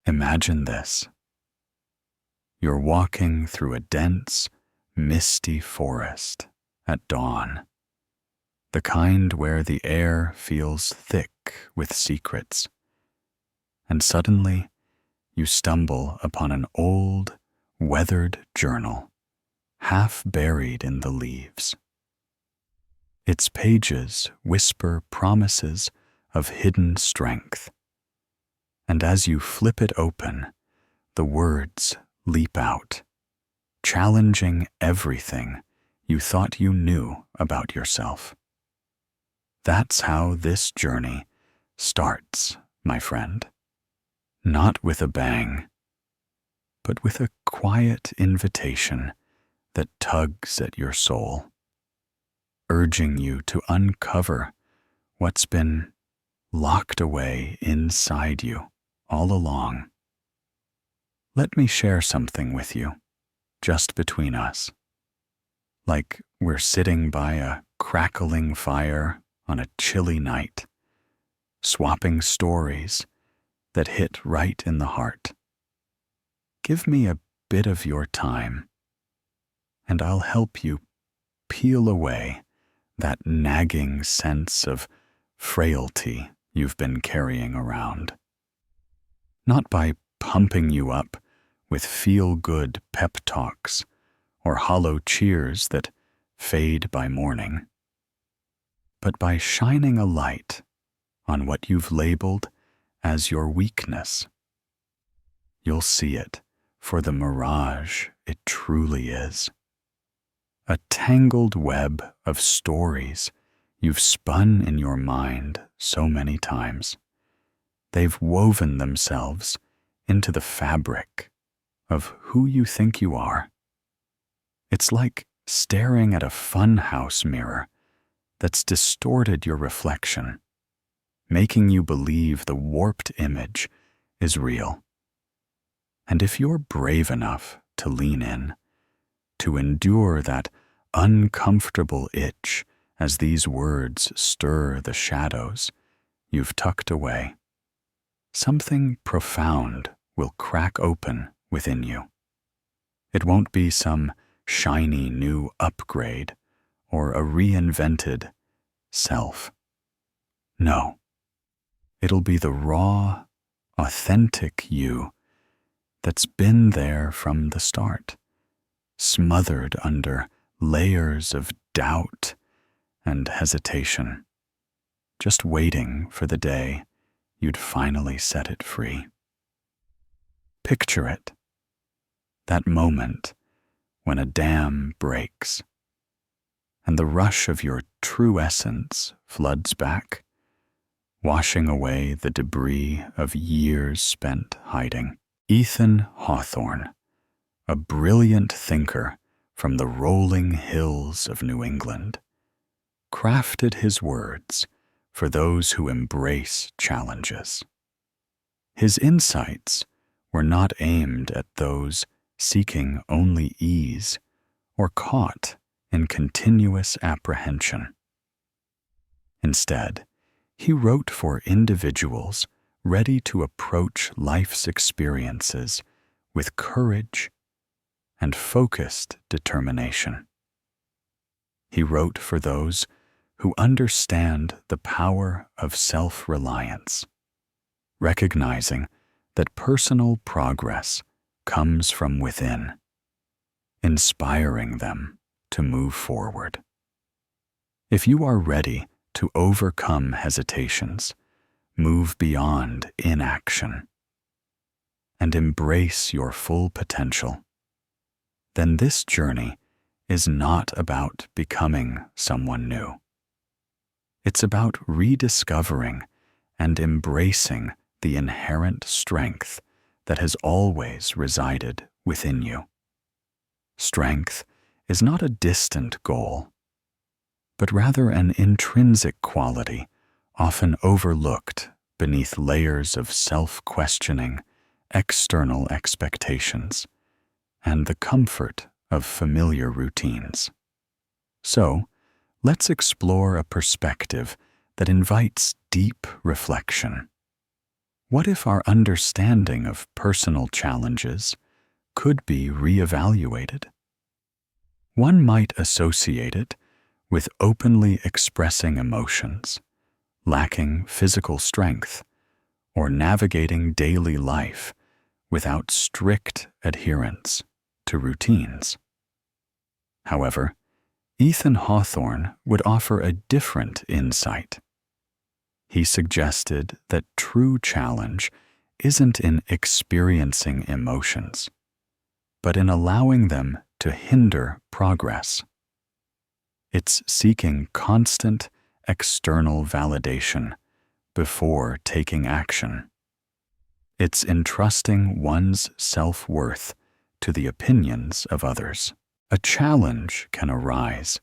Imagine this. You're walking through a dense, misty forest at dawn, the kind where the air feels thick with secrets, and suddenly you stumble upon an old, weathered journal, half buried in the leaves. Its pages whisper promises of hidden strength, and as you flip it open, the words leap out, challenging everything you thought you knew about yourself. That's how this journey starts, my friend. Not with a bang, but with a quiet invitation that tugs at your soul, urging you to uncover what's been locked away inside you all along. Let me share something with you, just between us. Like we're sitting by a crackling fire on a chilly night, swapping stories that hit right in the heart. Give me a bit of your time, and I'll help you peel away that nagging sense of frailty you've been carrying around. Not by pumping you up with feel-good pep talks or hollow cheers that fade by morning, but by shining a light on what you've labeled as your weakness. You'll see it for the mirage it truly is. A tangled web of stories you've spun in your mind so many times. They've woven themselves into the fabric of who you think you are. It's like staring at a funhouse mirror that's distorted your reflection, making you believe the warped image is real. And if you're brave enough to lean in, to endure that uncomfortable itch as these words stir the shadows you've tucked away, something profound will crack open within you. It won't be some shiny new upgrade or a reinvented self. No, it'll be the raw, authentic you that's been there from the start, smothered under layers of doubt and hesitation, just waiting for the day you'd finally set it free. Picture it, that moment when a dam breaks and the rush of your true essence floods back, washing away the debris of years spent hiding. Ethan Hawthorne, a brilliant thinker from the rolling hills of New England, crafted his words for those who embrace challenges. His insights were not aimed at those seeking only ease or caught in continuous apprehension. Instead, he wrote for individuals ready to approach life's experiences with courage and focused determination. He wrote for those who understand the power of self-reliance, recognizing that personal progress comes from within, inspiring them to move forward. If you are ready to overcome hesitations, move beyond inaction, and embrace your full potential, then this journey is not about becoming someone new. It's about rediscovering and embracing the inherent strength that has always resided within you. Strength is not a distant goal, but rather an intrinsic quality often overlooked beneath layers of self-questioning, external expectations, and the comfort of familiar routines. So, let's explore a perspective that invites deep reflection, What if our understanding of personal challenges could be reevaluated? One might associate it with openly expressing emotions, lacking physical strength, or navigating daily life without strict adherence to routines. However, Ethan Hawthorne would offer a different insight. He suggested that true challenge isn't in experiencing emotions, but in allowing them to hinder progress. It's seeking constant external validation before taking action. It's entrusting one's self-worth to the opinions of others. A challenge can arise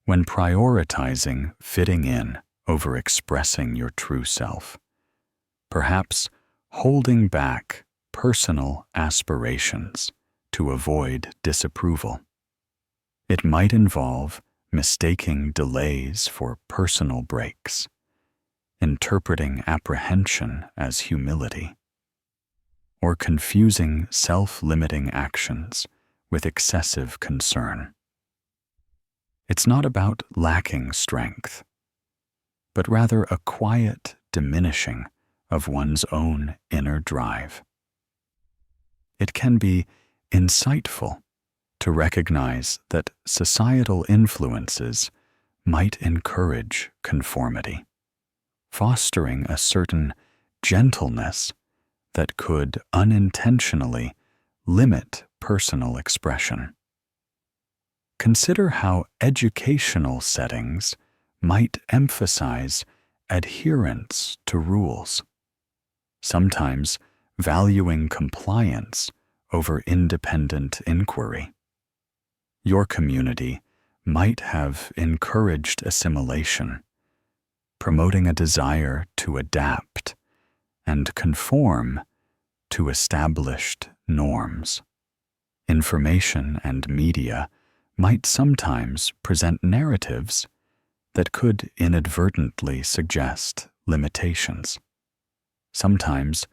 when prioritizing fitting in over expressing your true self, perhaps holding back personal aspirations to avoid disapproval. It might involve mistaking delays for personal breaks, interpreting apprehension as humility, or confusing self-limiting actions with excessive concern. It's not about lacking strength, but rather a quiet diminishing of one's own inner drive. It can be insightful to recognize that societal influences might encourage conformity, fostering a certain gentleness that could unintentionally limit personal expression. Consider how educational settings might emphasize adherence to rules, sometimes valuing compliance over independent inquiry. Your community might have encouraged assimilation, promoting a desire to adapt and conform to established norms. Information and media might sometimes present narratives that could inadvertently suggest limitations, sometimes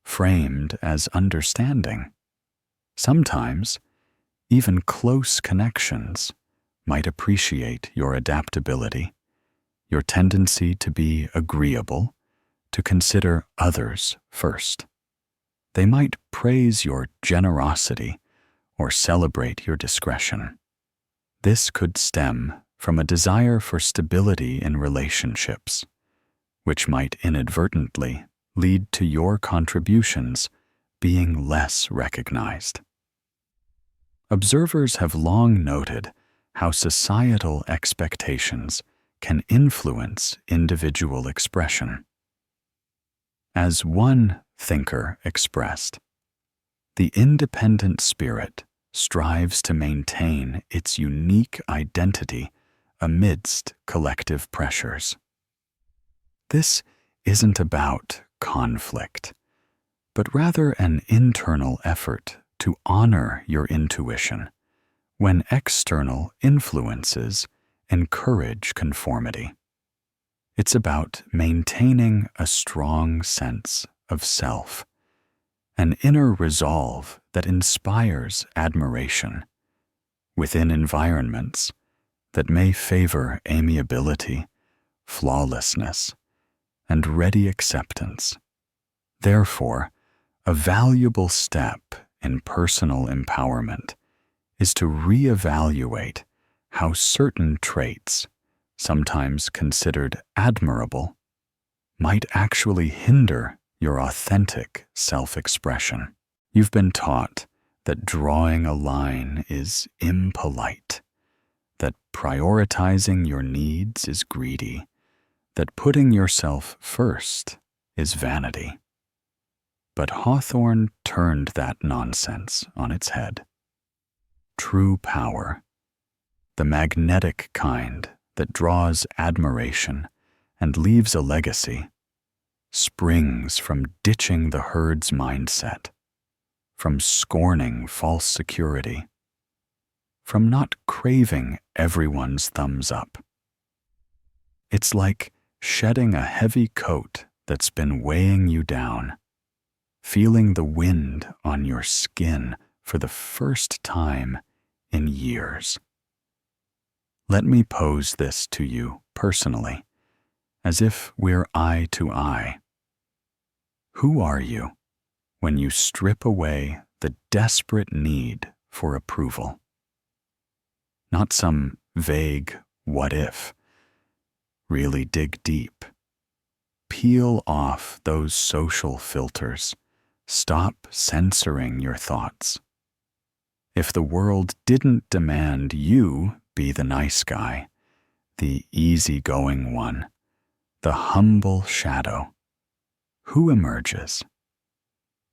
framed as understanding. Sometimes, even close connections might appreciate your adaptability, your tendency to be agreeable, to consider others first. They might praise your generosity or celebrate your discretion. This could stem from a desire for stability in relationships, which might inadvertently lead to your contributions being less recognized. Observers have long noted how societal expectations can influence individual expression. As one thinker expressed, the independent spirit strives to maintain its unique identity amidst collective pressures. This isn't about conflict, but rather an internal effort to honor your intuition when external influences encourage conformity. It's about maintaining a strong sense of self, an inner resolve that inspires admiration within environments that may favor amiability, flawlessness, and ready acceptance. Therefore, a valuable step in personal empowerment is to reevaluate how certain traits, sometimes considered admirable, might actually hinder your authentic self-expression. You've been taught that drawing a line is impolite, that prioritizing your needs is greedy, that putting yourself first is vanity. But Hawthorne turned that nonsense on its head. True power, the magnetic kind that draws admiration and leaves a legacy, springs from ditching the herd's mindset, from scorning false security, from not craving everyone's thumbs up. It's like shedding a heavy coat that's been weighing you down feeling the wind on your skin for the first time in years. Let me pose this to you personally, as if we're eye to eye. Who are you when you strip away the desperate need for approval? Not some vague what if. Really dig deep. Peel off those social filters. Stop censoring your thoughts. If the world didn't demand you be the nice guy, the easygoing one, the humble shadow, who emerges?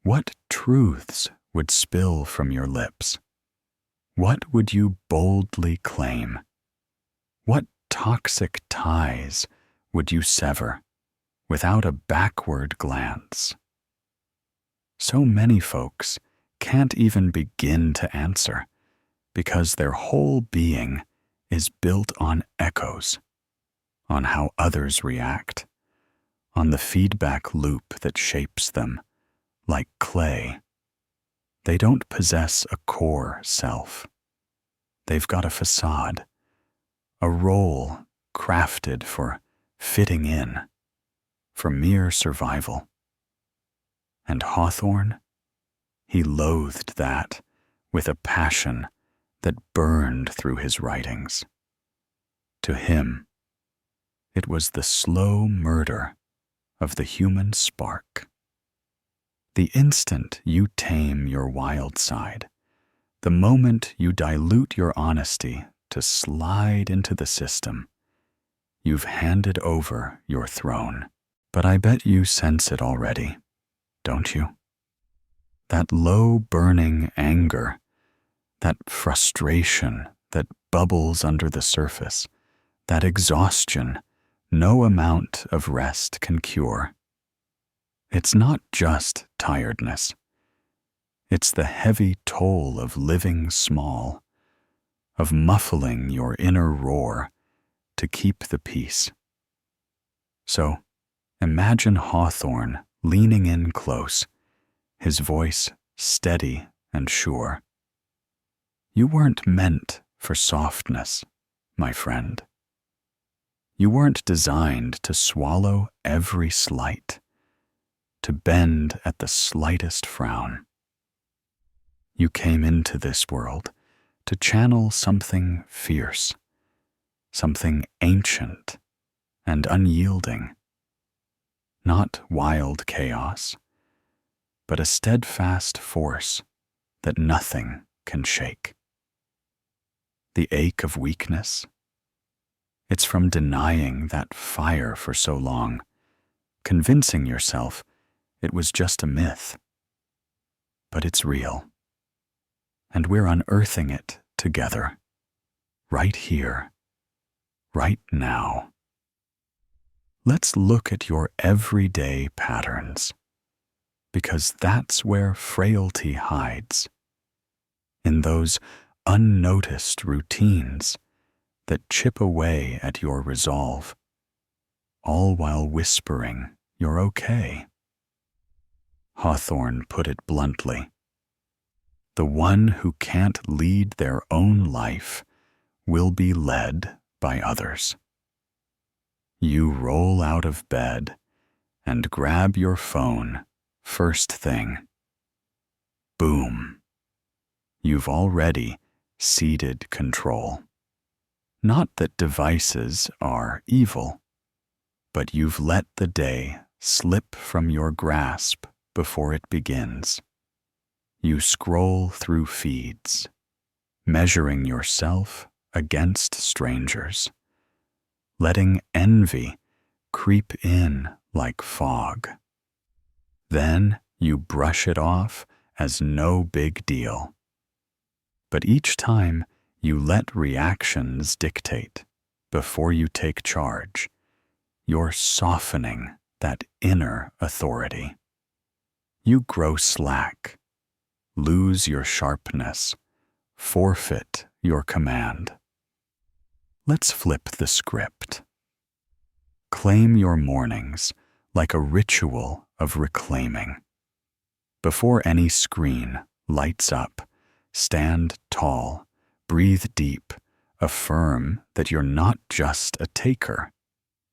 What truths would spill from your lips? What would you boldly claim? What toxic ties would you sever without a backward glance? So many folks can't even begin to answer because their whole being is built on echoes, on how others react, on the feedback loop that shapes them like clay. They don't possess a core self. They've got a facade, a role crafted for fitting in, for mere survival. And Hawthorne, he loathed that with a passion that burned through his writings. To him, it was the slow murder of the human spark. The instant you tame your wild side, the moment you dilute your honesty to slide into the system, you've handed over your throne. But I bet you sense it already, don't you? That low burning anger, that frustration that bubbles under the surface, that exhaustion no amount of rest can cure. It's not just tiredness. It's the heavy toll of living small, of muffling your inner roar to keep the peace. So imagine Hawthorne leaning in close, his voice steady and sure. You weren't meant for softness, my friend. You weren't designed to swallow every slight, to bend at the slightest frown. You came into this world to channel something fierce, something ancient and unyielding. Not wild chaos, but a steadfast force that nothing can shake. The ache of weakness, it's from denying that fire for so long, convincing yourself it was just a myth. But it's real, and we're unearthing it together, right here, right now. Let's look at your everyday patterns, because that's where frailty hides, in those unnoticed routines that chip away at your resolve, all while whispering you're okay. Hawthorne put it bluntly, the one who can't lead their own life will be led by others. You roll out of bed and grab your phone first thing. Boom. You've already ceded control. Not that devices are evil, but you've let the day slip from your grasp before it begins. You scroll through feeds, measuring yourself against strangers, letting envy creep in like fog. Then you brush it off as no big deal. But each time you let reactions dictate before you take charge, you're softening that inner authority. You grow slack, lose your sharpness, forfeit your command. Let's flip the script. Claim your mornings like a ritual of reclaiming. Before any screen lights up, stand tall, breathe deep, affirm that you're not just a taker.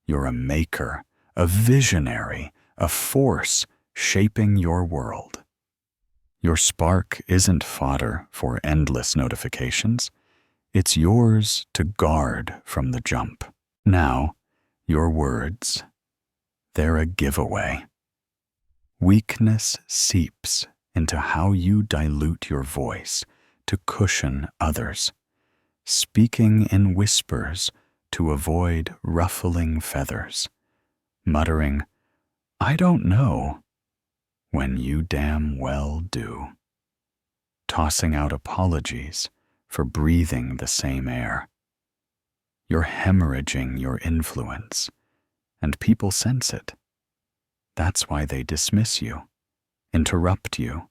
You're a maker, a visionary, a force shaping your world. Your spark isn't fodder for endless notifications. It's yours to guard from the jump. Now, your words, they're a giveaway. Weakness seeps into how you dilute your voice to cushion others, speaking in whispers to avoid ruffling feathers, muttering, "I don't know," when you damn well do, tossing out apologies for breathing the same air. You're hemorrhaging your influence, and people sense it. That's why they dismiss you, interrupt you,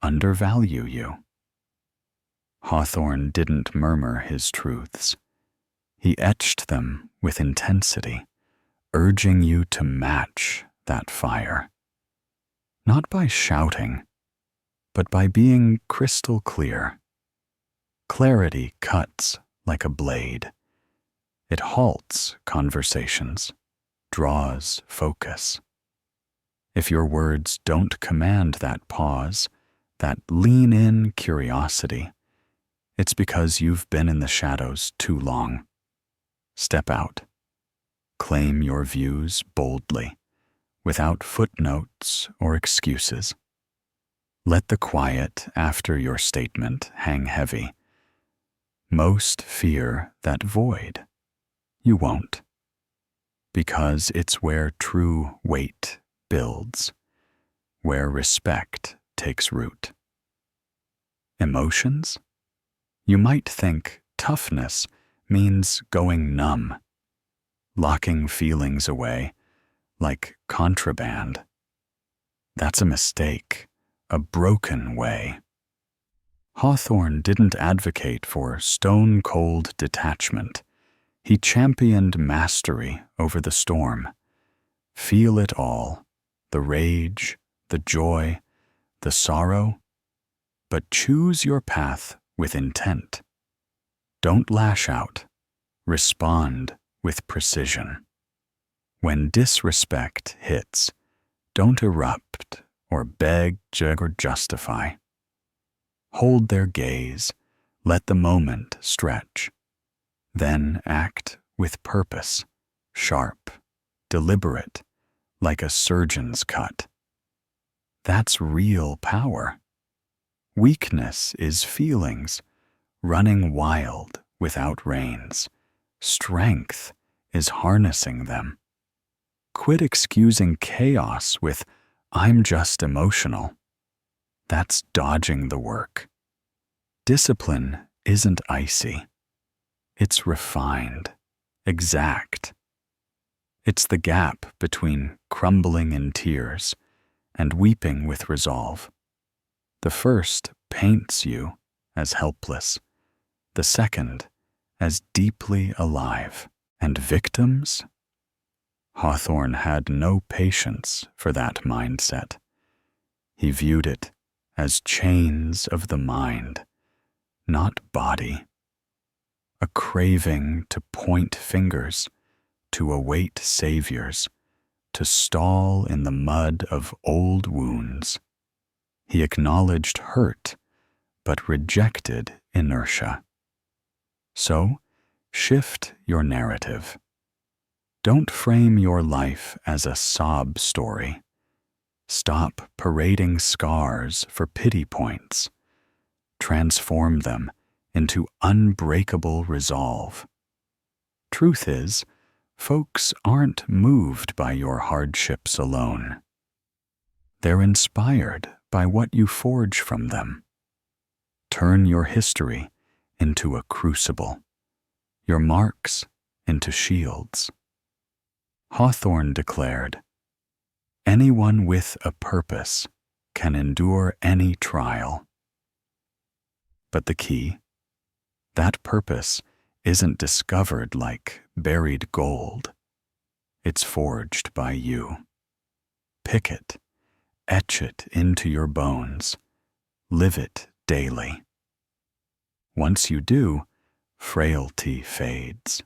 undervalue you. Hawthorne didn't murmur his truths. He etched them with intensity, urging you to match that fire. Not by shouting, but by being crystal clear. Clarity cuts like a blade. It halts conversations, draws focus. If your words don't command that pause, that lean-in curiosity, it's because you've been in the shadows too long. Step out. Claim your views boldly, without footnotes or excuses. Let the quiet after your statement hang heavy. Most fear that void. You won't. Because it's where true weight builds, where respect takes root. Emotions? You might think toughness means going numb, locking feelings away like contraband. That's a mistake, a broken way. Hawthorne didn't advocate for stone-cold detachment. He championed mastery over the storm. Feel it all, the rage, the joy, the sorrow, but choose your path with intent. Don't lash out. Respond with precision. When disrespect hits, don't erupt or beg or justify. Hold their gaze, let the moment stretch. Then act with purpose, sharp, deliberate, like a surgeon's cut. That's real power. Weakness is feelings running wild without reins. Strength is harnessing them. Quit excusing chaos with, "I'm just emotional." That's dodging the work. Discipline isn't icy. It's refined, exact. It's the gap between crumbling in tears and weeping with resolve. The first paints you as helpless, the second as deeply alive. And victims? Hawthorne had no patience for that mindset. He viewed it as chains of the mind, not body. A craving to point fingers, to await saviors, to stall in the mud of old wounds. He acknowledged hurt, but rejected inertia. So, shift your narrative. Don't frame your life as a sob story. Stop parading scars for pity points. Transform them into unbreakable resolve. Truth is, folks aren't moved by your hardships alone. They're inspired by what you forge from them. Turn your history into a crucible, your marks into shields. Hawthorne declared, "Anyone with a purpose can endure any trial." But the key? That purpose isn't discovered like buried gold. It's forged by you. Pick it, etch it into your bones, live it daily. Once you do, frailty fades.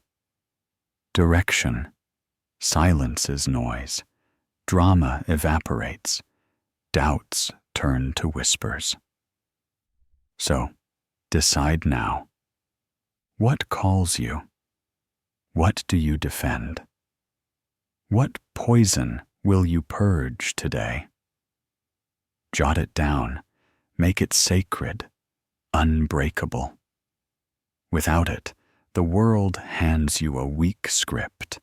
Direction silences noise, drama evaporates, doubts turn to whispers. So, decide now. What calls you? What do you defend? What poison will you purge today? Jot it down, make it sacred, unbreakable. Without it, the world hands you a weak script,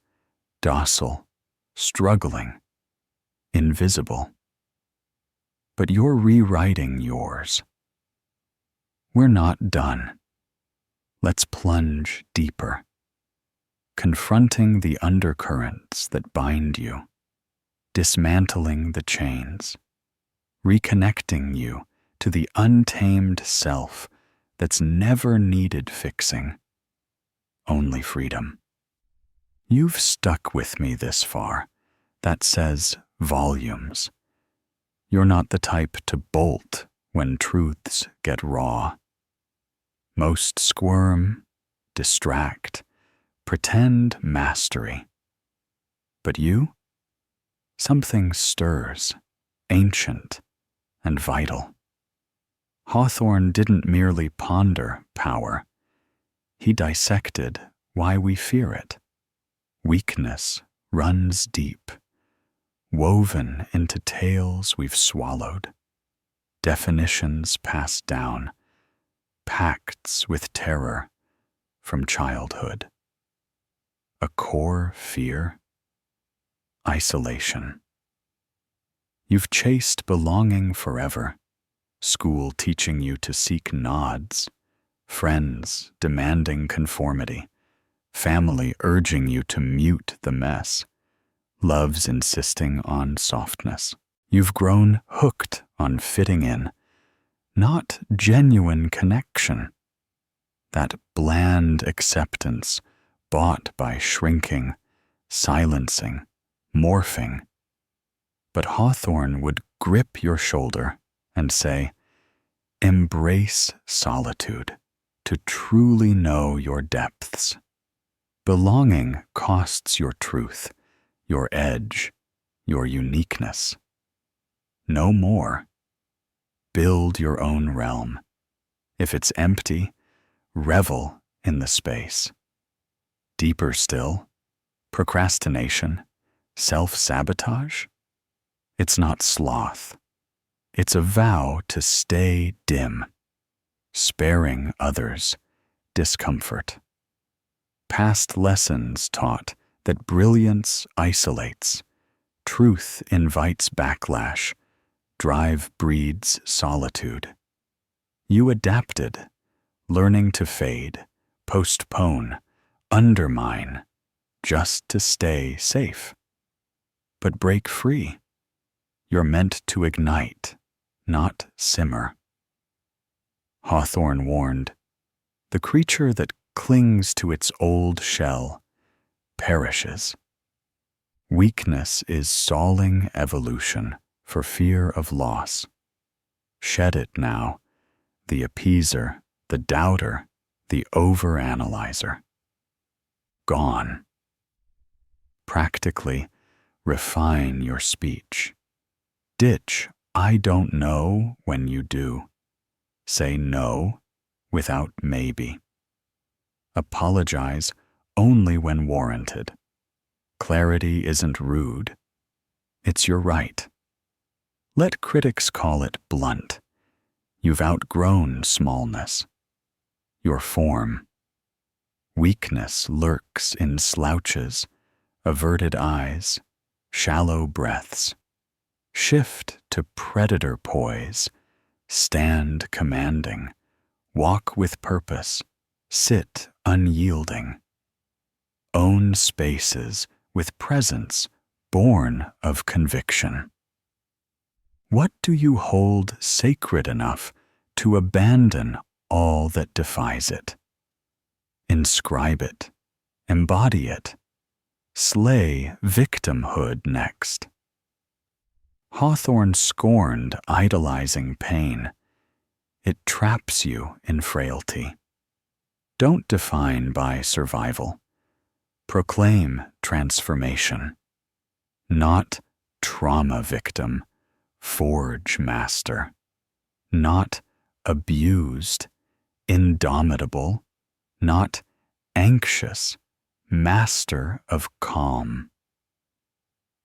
docile, struggling, invisible. But you're rewriting yours. We're not done. Let's plunge deeper, confronting the undercurrents that bind you, dismantling the chains, reconnecting you to the untamed self that's never needed fixing, only freedom. You've stuck with me this far. That says volumes. You're not the type to bolt when truths get raw. Most squirm, distract, pretend mastery. But you? Something stirs, ancient and vital. Hawthorne didn't merely ponder power. He dissected why we fear it. Weakness runs deep, woven into tales we've swallowed, definitions passed down, pacts with terror from childhood. A core fear? Isolation. You've chased belonging forever, school teaching you to seek nods, friends demanding conformity, family urging you to mute the mess, love's insisting on softness. You've grown hooked on fitting in, not genuine connection. That bland acceptance bought by shrinking, silencing, morphing. But Hawthorne would grip your shoulder and say, embrace solitude to truly know your depths. Belonging costs your truth, your edge, your uniqueness. No more. Build your own realm. If it's empty, revel in the space. Deeper still, procrastination, self-sabotage? It's not sloth. It's a vow to stay dim, sparing others discomfort. Past lessons taught that brilliance isolates, truth invites backlash, drive breeds solitude. You adapted, learning to fade, postpone, undermine, just to stay safe. But break free. You're meant to ignite, not simmer. Hawthorne warned, the creature that clings to its old shell perishes. Weakness is stalling evolution for fear of loss. Shed it now, the appeaser, the doubter, the overanalyzer. Gone. Practically, refine your speech. Ditch I don't know when you do. Say no without maybe. Apologize only when warranted. Clarity isn't rude. It's your right. Let critics call it blunt. You've outgrown smallness. Your form. Weakness lurks in slouches, averted eyes, shallow breaths. Shift to predator poise. Stand commanding. Walk with purpose. Sit unyielding. Own spaces with presence born of conviction. What do you hold sacred enough to abandon all that defies it? Inscribe it, embody it, slay victimhood next. Hawthorne scorned idolizing pain. It traps you in frailty. Don't define by survival. Proclaim transformation. Not trauma victim, forge master. Not abused, indomitable. Not anxious, master of calm.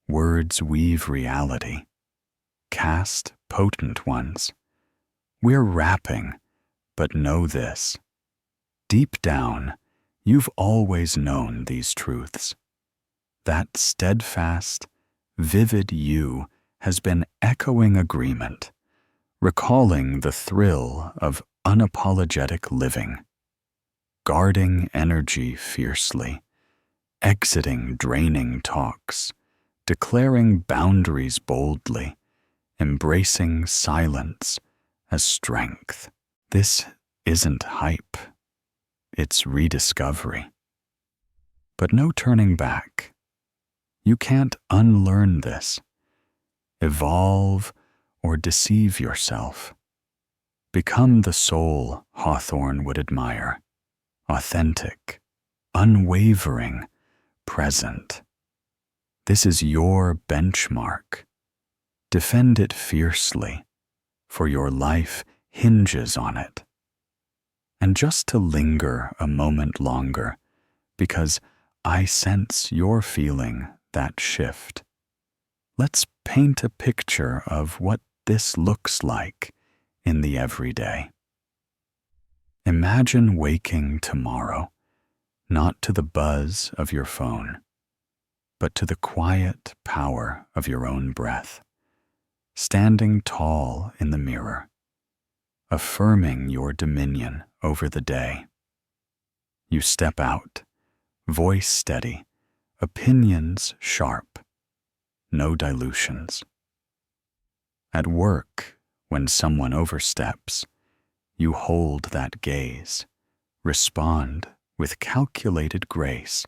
Words weave reality. Cast potent ones. We're rapping, but know this. Deep down, you've always known these truths. That steadfast, vivid you has been echoing agreement, recalling the thrill of unapologetic living, guarding energy fiercely, exiting draining talks, declaring boundaries boldly, embracing silence as strength. This isn't hype. It's rediscovery. But no turning back. You can't unlearn this, evolve, or deceive yourself. Become the soul Hawthorne would admire, authentic, unwavering, present. This is your benchmark. Defend it fiercely, for your life hinges on it. And just to linger a moment longer, because I sense you're feeling that shift, let's paint a picture of what this looks like in the everyday. Imagine waking tomorrow, not to the buzz of your phone, but to the quiet power of your own breath, standing tall in the mirror, affirming your dominion over the day. You step out, voice steady, opinions sharp, no dilutions. At work, when someone oversteps, you hold that gaze, respond with calculated grace,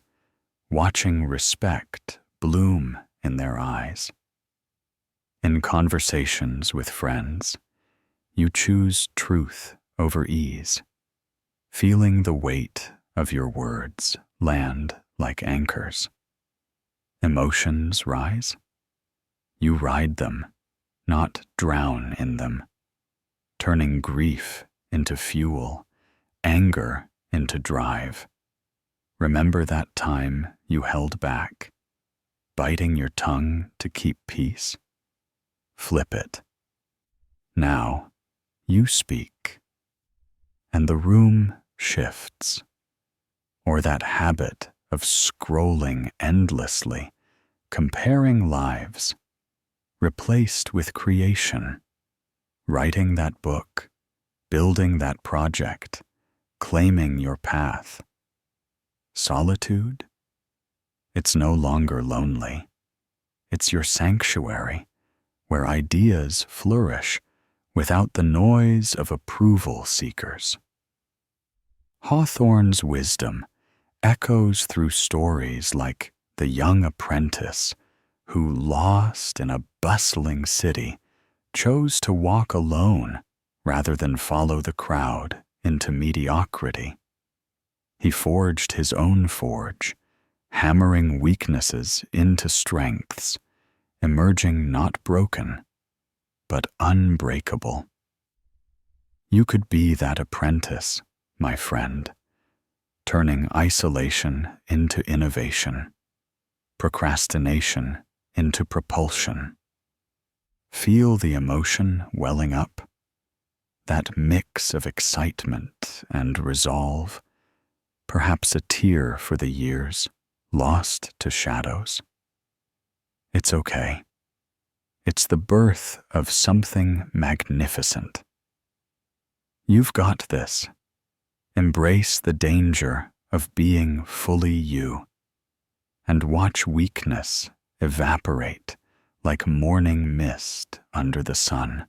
watching respect bloom in their eyes. In conversations with friends, you choose truth over ease, feeling the weight of your words land like anchors. Emotions rise. You ride them, not drown in them, turning grief into fuel, anger into drive. Remember that time you held back, biting your tongue to keep peace? Flip it. Now, you speak, and the room shifts. Or that habit of scrolling endlessly, comparing lives, replaced with creation, writing that book, building that project, claiming your path. Solitude? It's no longer lonely. It's your sanctuary, where ideas flourish without the noise of approval seekers. Hawthorne's wisdom echoes through stories like the young apprentice who, lost in a bustling city, chose to walk alone rather than follow the crowd into mediocrity. He forged his own forge, hammering weaknesses into strengths, emerging not broken, but unbreakable. You could be that apprentice, my friend, turning isolation into innovation, procrastination into propulsion. Feel the emotion welling up, that mix of excitement and resolve, perhaps a tear for the years lost to shadows. It's okay. It's the birth of something magnificent. You've got this. Embrace the danger of being fully you, and watch weakness evaporate like morning mist under the sun.